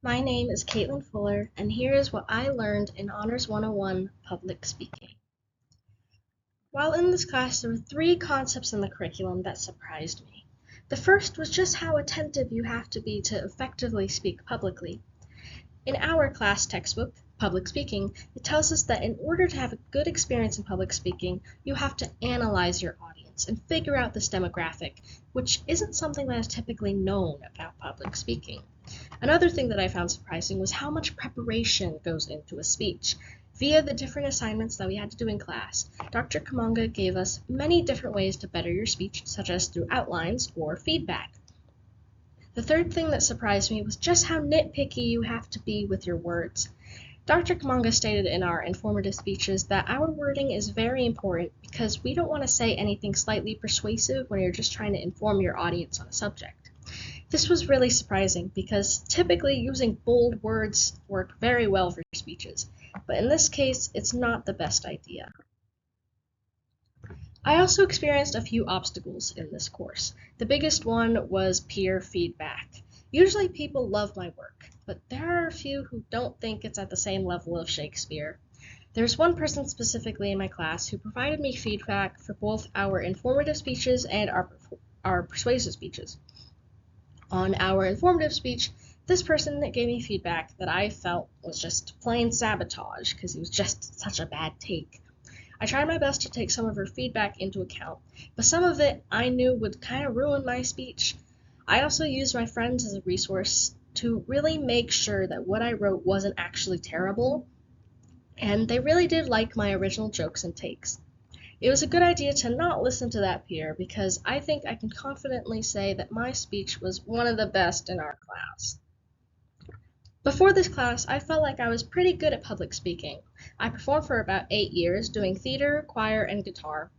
My name is Caitlin Fuller, and here is what I learned in Honors 101 Public Speaking. While in this class, there were three concepts in the curriculum that surprised me. The first was just how attentive you have to be to effectively speak publicly. In our class textbook, Public Speaking, it tells us that in order to have a good experience in public speaking, you have to analyze your audience and figure out this demographic, which isn't something that is typically known about public speaking. Another thing that I found surprising was how much preparation goes into a speech. Via the different assignments that we had to do in class, Dr. Kamanga gave us many different ways to better your speech, such as through outlines or feedback. The third thing that surprised me was just how nitpicky you have to be with your words. Dr. Kamanga stated in our informative speeches that our wording is very important because we don't want to say anything slightly persuasive when you're just trying to inform your audience on a subject. This was really surprising because typically using bold words work very well for speeches, but in this case, it's not the best idea. I also experienced a few obstacles in this course. The biggest one was peer feedback. Usually people love my work, but there are a few who don't think it's at the same level of Shakespeare. There's one person specifically in my class who provided me feedback for both our informative speeches and our persuasive speeches. On our informative speech, this person gave me feedback that I felt was just plain sabotage because it was just such a bad take. I tried my best to take some of her feedback into account, but some of it I knew would kind of ruin my speech. I also used my friends as a resource to really make sure that what I wrote wasn't actually terrible, and they really did like my original jokes and takes. It was a good idea to not listen to that peer because I think I can confidently say that my speech was one of the best in our class. Before this class, I felt like I was pretty good at public speaking. I performed for about 8 years doing theater, choir, and guitar.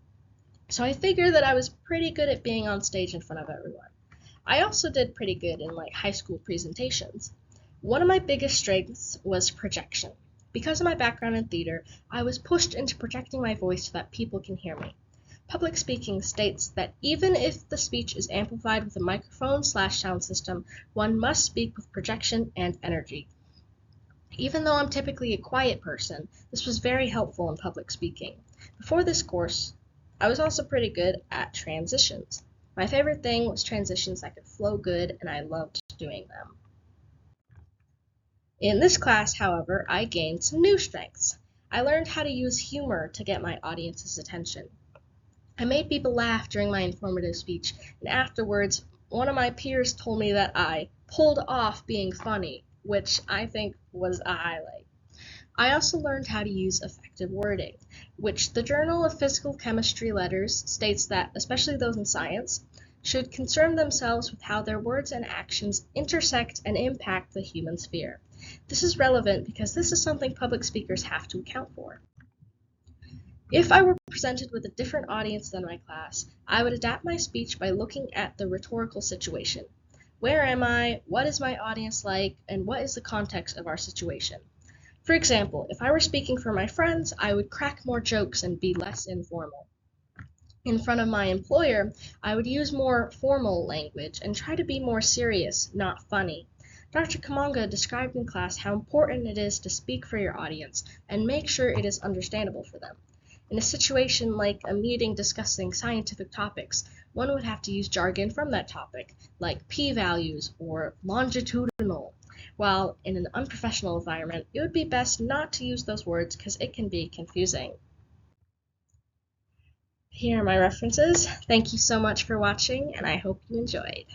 So I figured that I was pretty good at being on stage in front of everyone. I also did pretty good in high school presentations. One of my biggest strengths was projection. Because of my background in theater, I was pushed into projecting my voice so that people can hear me. Public speaking states that even if the speech is amplified with a microphone/sound system, one must speak with projection and energy. Even though I'm typically a quiet person, this was very helpful in public speaking. Before this course, I was also pretty good at transitions. My favorite thing was transitions that could flow good, and I loved doing them. In this class, however, I gained some new strengths. I learned how to use humor to get my audience's attention. I made people laugh during my informative speech, and afterwards, one of my peers told me that I pulled off being funny, which I think was a highlight. I also learned how to use effective wording, which the Journal of Physical Chemistry Letters states that, especially those in science, should concern themselves with how their words and actions intersect and impact the human sphere. This is relevant because this is something public speakers have to account for. If I were presented with a different audience than my class, I would adapt my speech by looking at the rhetorical situation. Where am I? What is my audience like? And what is the context of our situation? For example, if I were speaking for my friends, I would crack more jokes and be less informal. In front of my employer, I would use more formal language and try to be more serious, not funny. Dr. Kamanga described in class how important it is to speak for your audience and make sure it is understandable for them. In a situation like a meeting discussing scientific topics, one would have to use jargon from that topic, like p-values or longitudinal, while in an unprofessional environment, it would be best not to use those words because it can be confusing. Here are my references. Thank you so much for watching, and I hope you enjoyed.